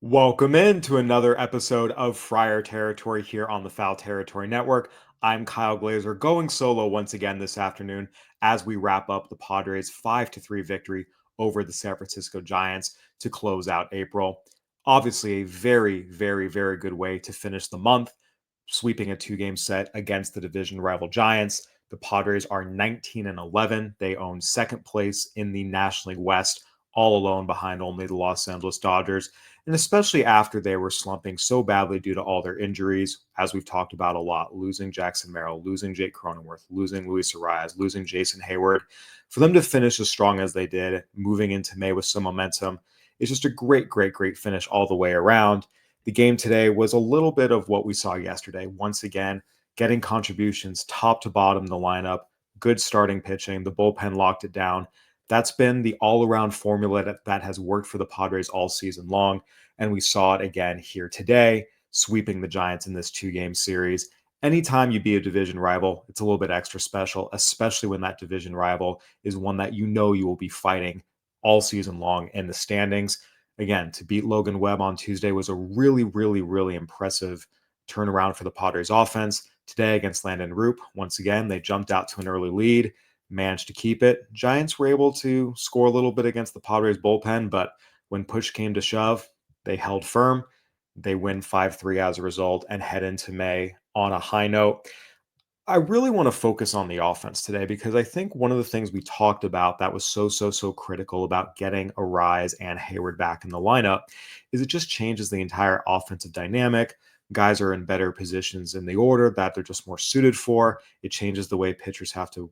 Welcome into another episode of Friar Territory here on the Foul Territory Network. I'm Kyle Glaser, going solo once again this afternoon as we wrap up the Padres' 5-3 victory over the San Francisco Giants to close out April. Obviously, a very, very, very good way to finish the month, sweeping a two-game set against the division rival Giants. The Padres are 19-11. They own second place in the National League West, all alone behind only the Los Angeles Dodgers. And especially after they were slumping so badly due to all their injuries, as we've talked about a lot, losing Jackson Merrill, losing Jake Cronenworth, losing Luis Arias, losing Jason Hayward, for them to finish as strong as they did, moving into May with some momentum, is just a great, great, great finish all the way around. The game today was a little bit of what we saw yesterday. Once again, getting contributions top to bottom in the lineup, good starting pitching, the bullpen locked it down. That's been the all-around formula that has worked for the Padres all season long, and we saw it again here today, sweeping the Giants in this two-game series. Anytime you beat a division rival, it's a little bit extra special, especially when that division rival is one that you know you will be fighting all season long in the standings. Again, to beat Logan Webb on Tuesday was a really, really, really impressive turnaround for the Padres offense. Today against Landon Roop, once again, they jumped out to an early lead, managed to keep it. Giants were able to score a little bit against the Padres bullpen, but when push came to shove, they held firm. They win 5-3 as a result and head into May on a high note. I really want to focus on the offense today because I think one of the things we talked about that was so critical about getting Arise and Hayward back in the lineup is it just changes the entire offensive dynamic. Guys are in better positions in the order that they're just more suited for. It changes the way pitchers have to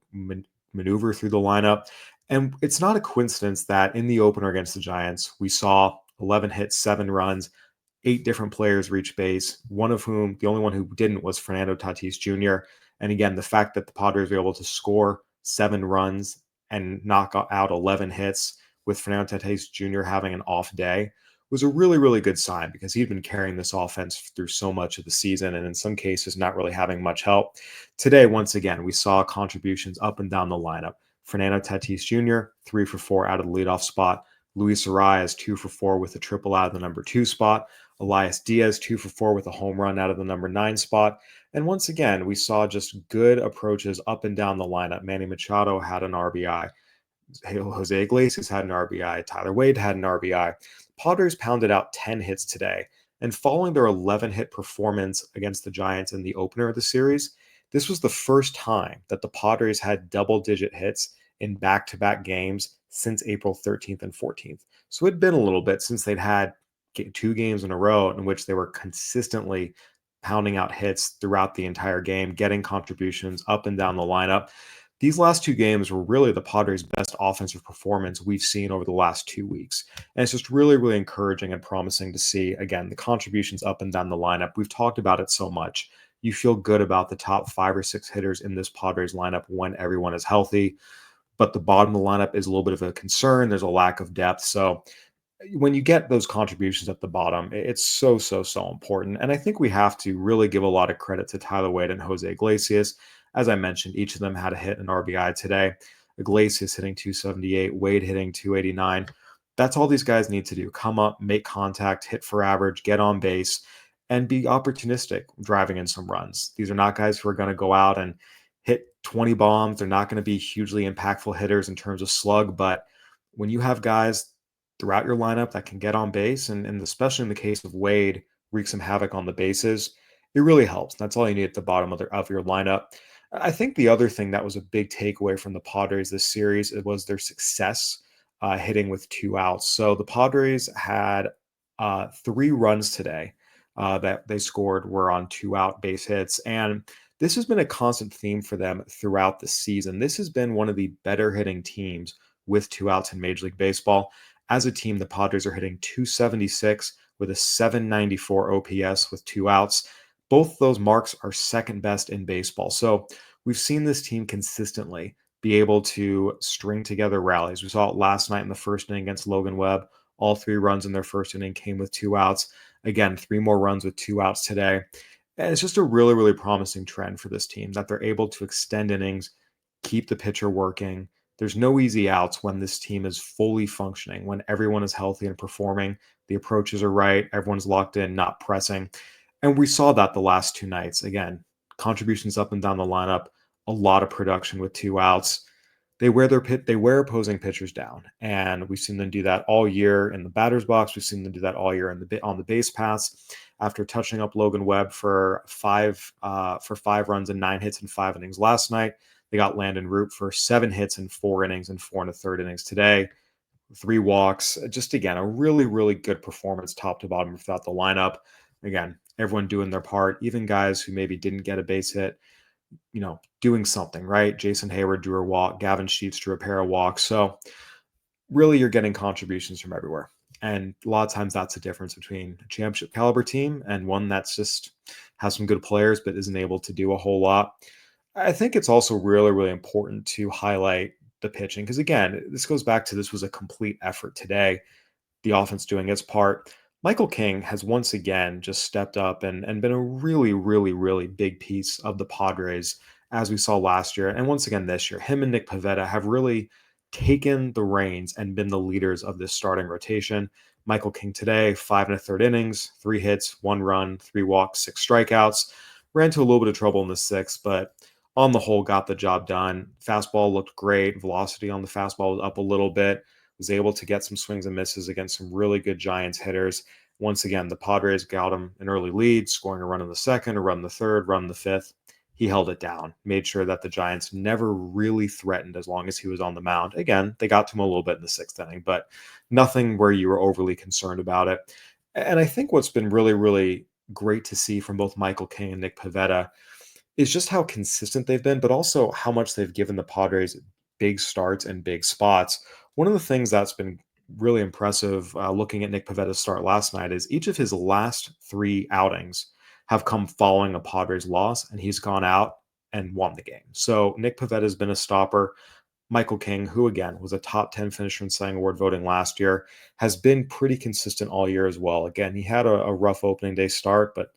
maneuver through the lineup. And it's not a coincidence that in the opener against the Giants, we saw 11 hits, 7 runs, 8 different players reach base, one of whom, the only one who didn't was Fernando Tatis Jr. And again, the fact that the Padres were able to score 7 runs and knock out 11 hits with Fernando Tatis Jr. having an off day was a really, really good sign because he'd been carrying this offense through so much of the season and in some cases not really having much help. Today, once again, we saw contributions up and down the lineup. Fernando Tatis Jr., 3 for 4 out of the leadoff spot. Luis Arias, 2 for 4 with a triple out of the number 2 spot. Elias Diaz, 2 for 4 with a home run out of the number 9 spot. And once again, we saw just good approaches up and down the lineup. Manny Machado had an RBI. Jose Iglesias had an RBI. Tyler Wade had an RBI. Padres pounded out 10 hits today. And following their 11-hit performance against the Giants in the opener of the series, this was the first time that the Padres had double-digit hits in back-to-back games since April 13th and 14th. So it'd been a little bit since they'd had 2 games in a row in which they were consistently pounding out hits throughout the entire game, getting contributions up and down the lineup. These last 2 games were really the Padres' best offensive performance we've seen over the last 2 weeks. And it's just really, really encouraging and promising to see, again, the contributions up and down the lineup. We've talked about it so much. You feel good about the top 5 or 6 hitters in this Padres lineup when everyone is healthy. But the bottom of the lineup is a little bit of a concern. There's a lack of depth. So when you get those contributions at the bottom, it's so important. And I think we have to really give a lot of credit to Tyler Wade and Jose Iglesias. As I mentioned, each of them had a hit and RBI today. Iglesias hitting 278, Wade hitting 289. That's all these guys need to do. Come up, make contact, hit for average, get on base, and be opportunistic driving in some runs. These are not guys who are going to go out and hit 20 bombs. They're not going to be hugely impactful hitters in terms of slug, but when you have guys throughout your lineup that can get on base, and especially in the case of Wade, wreak some havoc on the bases, it really helps. That's all you need at the bottom of your lineup. I think the other thing that was a big takeaway from the Padres this series was their success hitting with 2 outs. So the Padres had 3 runs today that they scored were on 2-out base hits. And this has been a constant theme for them throughout the season. This has been one of the better hitting teams with 2 outs in Major League Baseball. As a team, the Padres are hitting 276 with a 794 OPS with 2 outs. Both those marks are second best in baseball. So we've seen this team consistently be able to string together rallies. We saw it last night in the first inning against Logan Webb. All 3 runs in their first inning came with 2 outs. Again, 3 more runs with 2 outs today. And it's just a really, really promising trend for this team that they're able to extend innings, keep the pitcher working. There's no easy outs when this team is fully functioning, when everyone is healthy and performing. The approaches are right. Everyone's locked in, not pressing. And we saw that the last two nights. Again, contributions up and down the lineup, a lot of production with two outs. They wear opposing pitchers down, and we've seen them do that all year in the batter's box. We've seen them do that all year on the base paths. After touching up Logan Webb for 5 runs and 9 hits in 5 innings last night, they got Landon Root for 7 hits in 4 innings and 4 1/3 innings today. 3 walks. Just again, a really, really good performance top to bottom without the lineup. Again, everyone doing their part, even guys who maybe didn't get a base hit, doing something, right? Jason Hayward drew a walk, Gavin Sheets drew a pair of walks. So really you're getting contributions from everywhere. And a lot of times that's the difference between a championship caliber team and one that's just has some good players but isn't able to do a whole lot. I think it's also really, really important to highlight the pitching because again, this goes back to this was a complete effort today, the offense doing its part. Michael King has once again just stepped up and been a really, really, really big piece of the Padres as we saw last year. And once again this year, him and Nick Pivetta have really taken the reins and been the leaders of this starting rotation. Michael King today, 5 1/3 innings, 3 hits, 1 run, 3 walks, 6 strikeouts. Ran into a little bit of trouble in the sixth, but on the whole, got the job done. Fastball looked great. Velocity on the fastball was up a little bit, was able to get some swings and misses against some really good Giants hitters. Once again, the Padres got him an early lead, scoring a run in the second, a run in the third, run in the fifth. He held it down, made sure that the Giants never really threatened as long as he was on the mound. Again, they got to him a little bit in the sixth inning, but nothing where you were overly concerned about it. And I think what's been really, really great to see from both Michael King and Nick Pivetta is just how consistent they've been, but also how much they've given the Padres big starts and big spots. One of the things that's been really impressive looking at Nick Pavetta's start last night is each of his last 3 outings have come following a Padres loss, and he's gone out and won the game. So Nick Pavetta has been a stopper. Michael King, who again was a top 10 finisher in Cy Award voting last year, has been pretty consistent all year as well. Again, he had a rough opening day start, but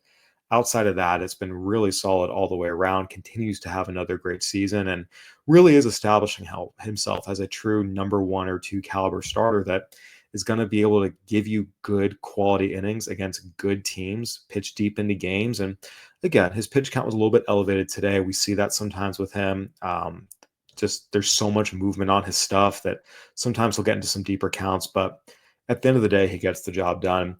outside of that, it's been really solid all the way around, continues to have another great season, and really is establishing himself as a true number 1 or 2 caliber starter that is going to be able to give you good quality innings against good teams, pitch deep into games. And again, his pitch count was a little bit elevated today. We see that sometimes with him. Just there's so much movement on his stuff that sometimes he'll get into some deeper counts, but at the end of the day, he gets the job done.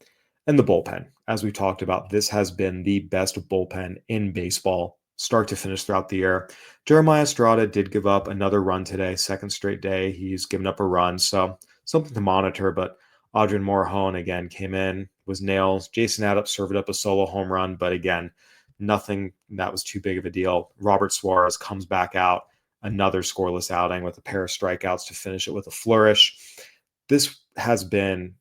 And the bullpen, as we talked about, this has been the best bullpen in baseball, start to finish throughout the year. Jeremiah Estrada did give up another run today, second straight day. He's given up a run, so something to monitor. But Adrian Morejon again came in, was nails. Jason Adams served up a solo home run, but again, nothing that was too big of a deal. Robert Suarez comes back out, another scoreless outing with a pair of strikeouts to finish it with a flourish. This has been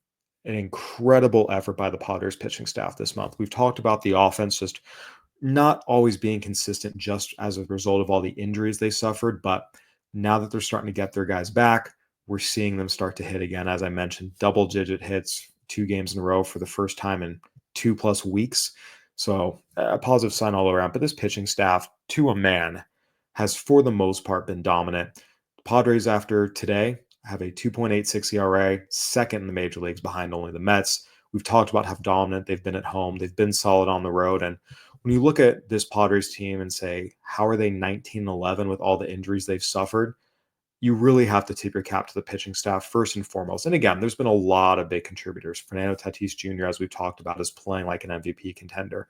an incredible effort by the Padres pitching staff this month. We've talked about the offense just not always being consistent just as a result of all the injuries they suffered, but now that they're starting to get their guys back, we're seeing them start to hit again. As I mentioned, double-digit hits 2 games in a row for the first time in 2+ weeks. So a positive sign all around. But this pitching staff, to a man, has for the most part been dominant. The Padres, after today, have a 2.86 ERA, second in the major leagues behind only the Mets. We've talked about how dominant they've been at home. They've been solid on the road. And when you look at this Padres team and say, how are they 19-11 with all the injuries they've suffered? You really have to tip your cap to the pitching staff first and foremost. And again, there's been a lot of big contributors. Fernando Tatis Jr., as we've talked about, is playing like an MVP contender.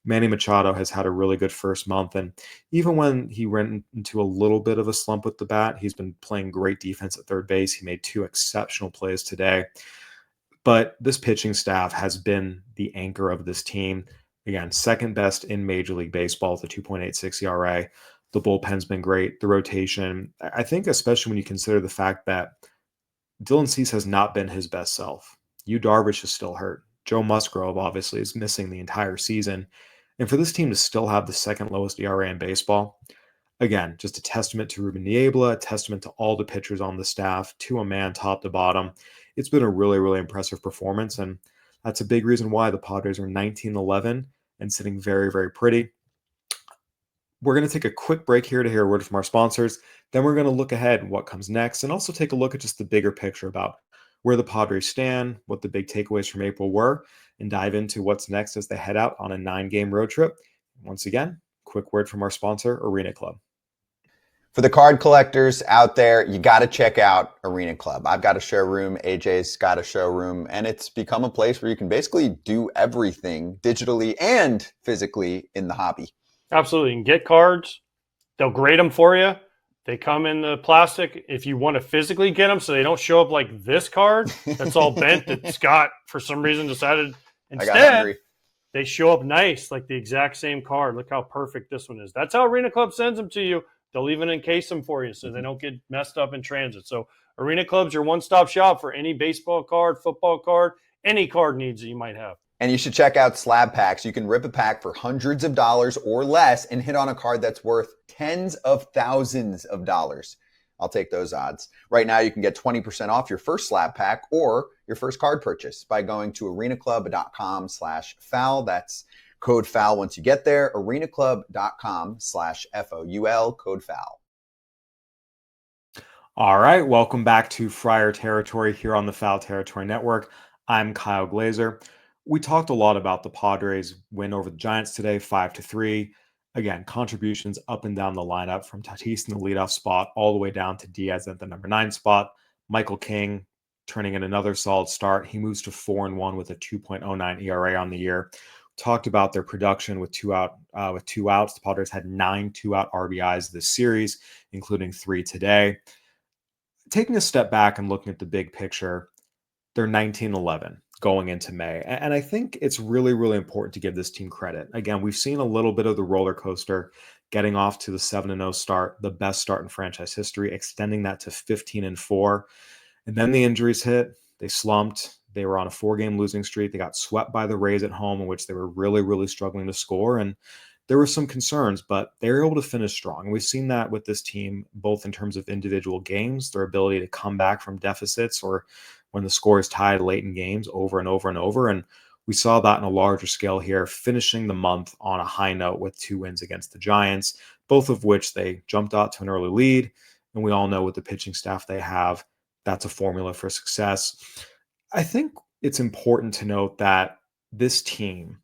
Manny Machado has had a really good first month. And even when he went into a little bit of a slump with the bat, he's been playing great defense at third base. He made 2 exceptional plays today. But this pitching staff has been the anchor of this team. Again, second best in Major League Baseball with a 2.86 ERA. The bullpen's been great. The rotation, I think, especially when you consider the fact that Dylan Cease has not been his best self. Yu Darvish is still hurt. Joe Musgrove obviously is missing the entire season. And for this team to still have the second lowest ERA in baseball, again, just a testament to Ruben Niebla, a testament to all the pitchers on the staff, to a man top to bottom. It's been a really, really impressive performance. And that's a big reason why the Padres are 19-11 and sitting very, very pretty. We're going to take a quick break here to hear a word from our sponsors. Then we're going to look ahead what comes next and also take a look at just the bigger picture about where the Padres stand, what the big takeaways from April were, and dive into what's next as they head out on a 9-game road trip. Once again, quick word from our sponsor, Arena Club. For the card collectors out there, you got to check out Arena Club. I've got a showroom, AJ's got a showroom, and it's become a place where you can basically do everything digitally and physically in the hobby. Absolutely. You can get cards. They'll grade them for you. They come in the plastic. If you want to physically get them so they don't show up like this card that's all bent that Scott, for some reason, decided instead they show up nice, like the exact same card. Look how perfect this one is. That's how Arena Club sends them to you. They'll even encase them for you so they don't get messed up in transit. So Arena Club's your one-stop shop for any baseball card, football card, any card needs that you might have. And you should check out slab packs. You can rip a pack for hundreds of dollars or less and hit on a card that's worth tens of thousands of dollars. I'll take those odds. Right now, you can get 20% off your first slab pack or your first card purchase by going to arenaclub.com/foul. That's code FOUL once you get there. arenaclub.com/FOUL, code FOUL. All right, welcome back to Friar Territory here on the Foul Territory Network. I'm Kyle Glaser. We talked a lot about the Padres win over the Giants today, 5-3. Again, contributions up and down the lineup from Tatis in the leadoff spot all the way down to Diaz at the number 9 spot. Michael King turning in another solid start. He moves to 4-1 with a 2.09 ERA on the year. Talked about their production with two outs. The Padres had 9 2-out RBIs this series, including 3 today. Taking a step back and looking at the big picture, they're 19-11 going into May. And I think it's really, really important to give this team credit. Again, we've seen a little bit of the roller coaster getting off to the 7-0 start, the best start in franchise history, extending that to 15-4. And then the injuries hit. They slumped. They were on a 4-game losing streak. They got swept by the Rays at home, in which they were really, really struggling to score. And there were some concerns, but they were able to finish strong. And we've seen that with this team, both in terms of individual games, their ability to come back from deficits or when the score is tied late in games over and over and over. And we saw that on a larger scale here, finishing the month on a high note with 2 wins against the Giants, both of which they jumped out to an early lead. And we all know with the pitching staff they have, that's a formula for success. I think it's important to note that this team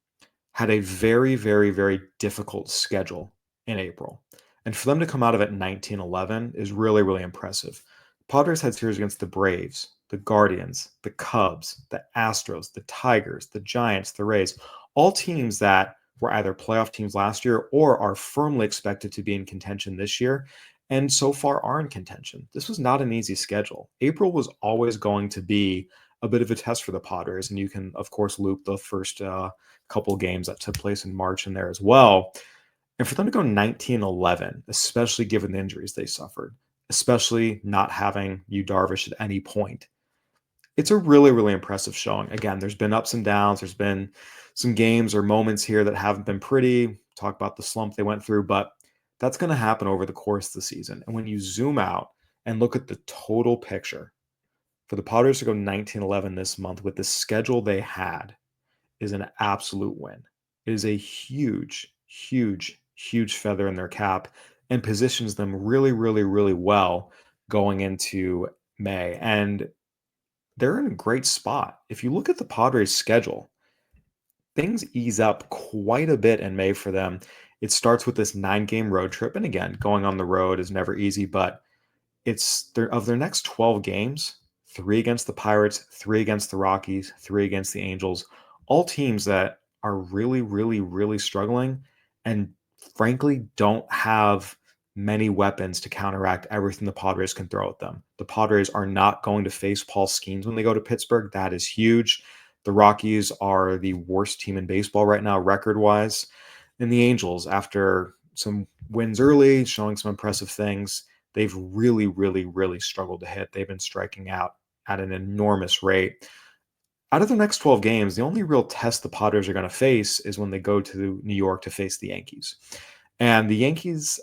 had a very, very, very difficult schedule in April. And for them to come out of it 19-11 is really, really impressive. Padres had series against the Braves, the Guardians, the Cubs, the Astros, the Tigers, the Giants, the Rays, all teams that were either playoff teams last year or are firmly expected to be in contention this year, and so far are in contention. This was not an easy schedule. April was always going to be a bit of a test for the Padres, and you can, of course, loop the first couple games that took place in March in there as well. And for them to go 19-11, especially given the injuries they suffered, especially not having Yu Darvish at any point, it's a really, really impressive showing. Again, there's been ups and downs. There's been some games or moments here that haven't been pretty. Talk about the slump they went through, but that's going to happen over the course of the season. And when you zoom out and look at the total picture, for the Padres to go 19-11 this month with the schedule they had is an absolute win. It is a huge, huge, huge feather in their cap and positions them really, really, really well going into May. And they're in a great spot. If you look at the Padres' schedule, things ease up quite a bit in May for them. It starts with this 9-game road trip. And again, going on the road is never easy, but it's of their next 12 games, 3 against the Pirates, 3 against the Rockies, 3 against the Angels, all teams that are really, really, really struggling and frankly don't have many weapons to counteract everything the Padres can throw at them. The Padres are not going to face Paul Skeens when they go to Pittsburgh. That is huge. The Rockies are the worst team in baseball right now, record-wise. And the Angels, after some wins early, showing some impressive things, they've really, really, really struggled to hit. They've been striking out at an enormous rate. Out of the next 12 games, the only real test the Padres are going to face is when they go to New York to face the Yankees. And the Yankees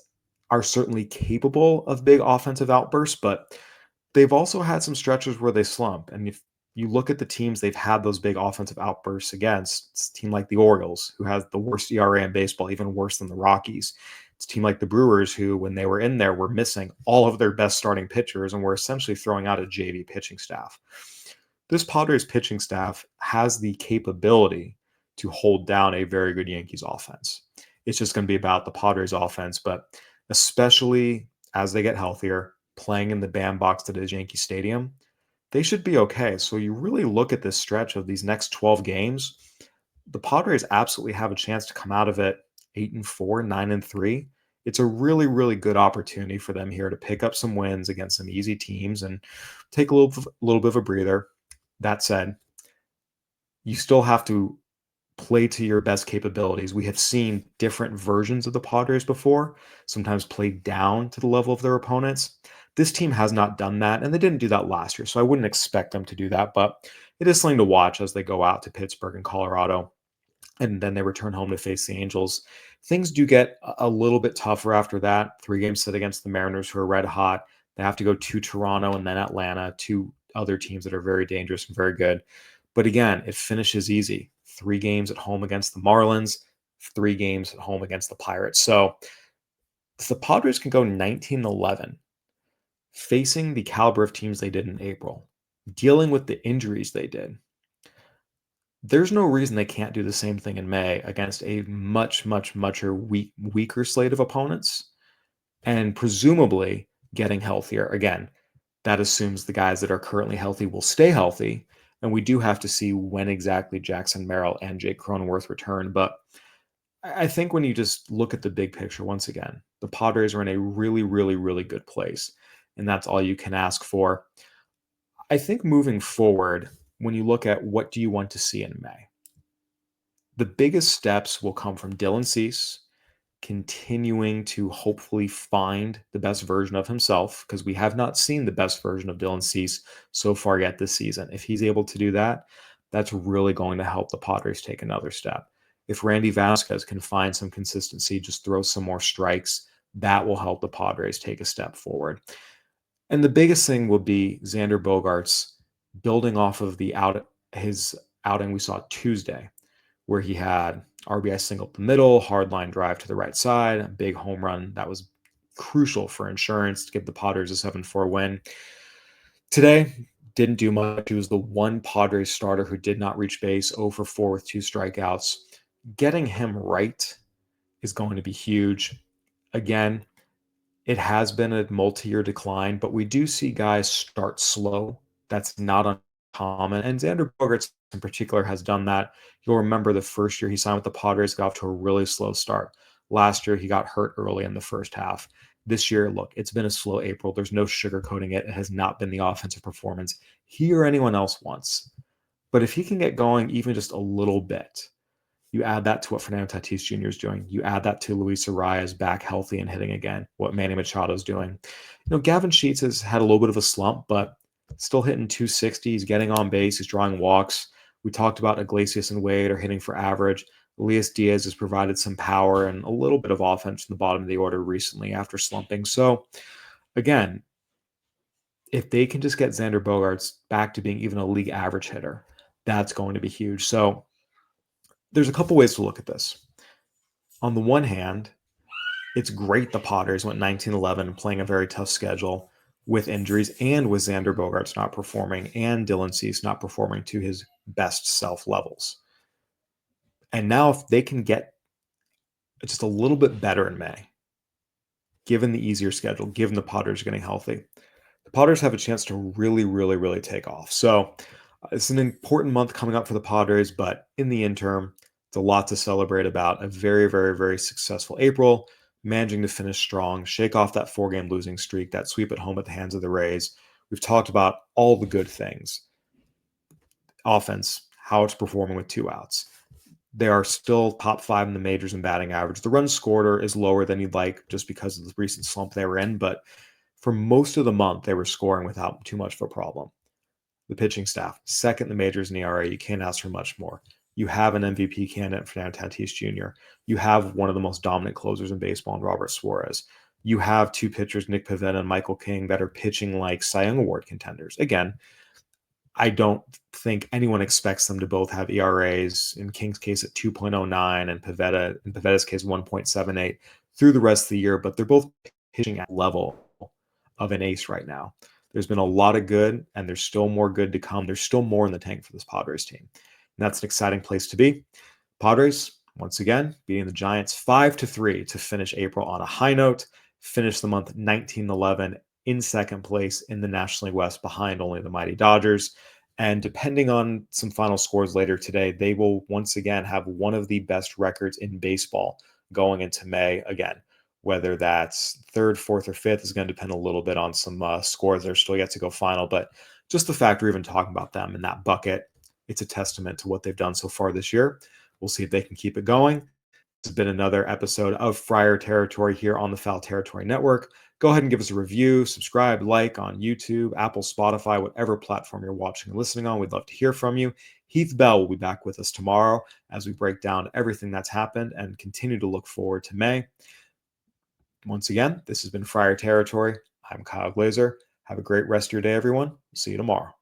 are certainly capable of big offensive outbursts, but they've also had some stretches where they slump. And if you look at the teams they've had those big offensive outbursts against, it's a team like the Orioles, who has the worst ERA in baseball, even worse than the Rockies. It's a team like the Brewers, who, when they were in there, were missing all of their best starting pitchers and were essentially throwing out a JV pitching staff. this Padres pitching staff has the capability to hold down a very good Yankees offense. It's just going to be about the Padres offense, but especially as they get healthier, playing in the bandbox that is Yankee Stadium, they should be okay. So you really look at this stretch of these next 12 games, the Padres absolutely have a chance to come out of it 8-4, 9-3. It's a really, really good opportunity for them here to pick up some wins against some easy teams and take a little bit of a breather. That said, you still have to play to your best capabilities. We have seen different versions of the Padres before, sometimes play down to the level of their opponents. This team has not done that, and they didn't do that last year, so I wouldn't expect them to do that, but it is something to watch as they go out to Pittsburgh and Colorado, and then they return home to face the Angels. Things do get a little bit tougher after that. 3 games set against the Mariners, who are red hot. They have to go to Toronto and then Atlanta, 2 other teams that are very dangerous and very good. But again, it finishes easy. 3 games at home against the Marlins, 3 games at home against the Pirates. So if the Padres can go 19-11, facing the caliber of teams they did in April, dealing with the injuries they did, there's no reason they can't do the same thing in May against a much, much, weaker slate of opponents, and presumably getting healthier. Again, that assumes the guys that are currently healthy will stay healthy, and we do have to see when exactly Jackson Merrill and Jake Cronenworth return. But I think when you just look at the big picture, once again, the Padres are in a really, really, really good place, and that's all you can ask for. I think moving forward, when you look at what do you want to see in May, the biggest steps will come from Dylan Cease continuing to hopefully find the best version of himself, because we have not seen the best version of Dylan Cease so far yet this season. If he's able to do that, that's really going to help the Padres take another step. If Randy Vasquez can find some consistency, just throw some more strikes, that will help the Padres take a step forward. And the biggest thing will be Xander Bogaerts building off of his outing we saw Tuesday, where he had RBI single up the middle, hard line drive to the right side, a big home run that was crucial for insurance to give the Padres a 7-4 win. Today, didn't do much. He was the one Padres starter who did not reach base, 0 for 4 with 2 strikeouts. Getting him right is going to be huge. Again, it has been a multi-year decline, but we do see guys start slow. That's not uncommon. And Xander Bogaerts in particular has done that. You'll remember the first year he signed with the Padres, got off to a really slow start. Last year, he got hurt early in the first half. This year, look, it's been a slow April. There's no sugarcoating it. It has not been the offensive performance he or anyone else wants. But if he can get going even just a little bit, you add that to what Fernando Tatis Jr. is doing. You add that to Luis Arias back healthy and hitting again, what Manny Machado is doing. Gavin Sheets has had a little bit of a slump, but still hitting 260. He's getting on base. He's drawing walks. We talked about Iglesias and Wade are hitting for average. Elias Diaz has provided some power and a little bit of offense from the bottom of the order recently after slumping. So, again, if they can just get Xander Bogaerts back to being even a league average hitter, that's going to be huge. So, there's a couple ways to look at this. On the one hand, it's great the Padres went 19-11 and playing a very tough schedule with injuries and with Xander Bogaerts not performing and Dylan Cease not performing to his best self levels. And now if they can get just a little bit better in May, given the easier schedule, given the Padres are getting healthy, the Padres have a chance to really, really, really take off. So it's an important month coming up for the Padres, but in the interim, it's a lot to celebrate about. A very, very, very successful April, managing to finish strong, shake off that 4-game losing streak, that sweep at home at the hands of the Rays. We've talked about all the good things. Offense, how it's performing with 2 outs. They are still top 5 in the majors in batting average. The runs scored is lower than you'd like just because of the recent slump they were in, but for most of the month, they were scoring without too much of a problem. The pitching staff, second in the majors in ERA. You can't ask for much more. You have an MVP candidate, Fernando Tatis Jr. You have one of the most dominant closers in baseball in Robert Suarez. You have 2 pitchers, Nick Pivetta and Michael King, that are pitching like Cy Young Award contenders. Again, I don't think anyone expects them to both have ERAs, in King's case at 2.09 and Pivetta's case 1.78 through the rest of the year, but they're both pitching at level of an ace right now. There's been a lot of good, and there's still more good to come. There's still more in the tank for this Padres team. And that's an exciting place to be. Padres, once again, beating the Giants 5-3 to finish April on a high note, finish the month 19-11 in second place in the National League West behind only the mighty Dodgers. And depending on some final scores later today, they will once again have one of the best records in baseball going into May again. Whether that's third, fourth, or fifth is going to depend a little bit on some scores that are still yet to go final. But just the fact we're even talking about them in that bucket, it's a testament to what they've done so far this year. We'll see if they can keep it going. This has been another episode of Friar Territory here on the Foul Territory Network. Go ahead and give us a review, subscribe, like on YouTube, Apple, Spotify, whatever platform you're watching and listening on. We'd love to hear from you. Heath Bell will be back with us tomorrow as we break down everything that's happened and continue to look forward to May. Once again, this has been Friar Territory. I'm Kyle Glaser. Have a great rest of your day, everyone. See you tomorrow.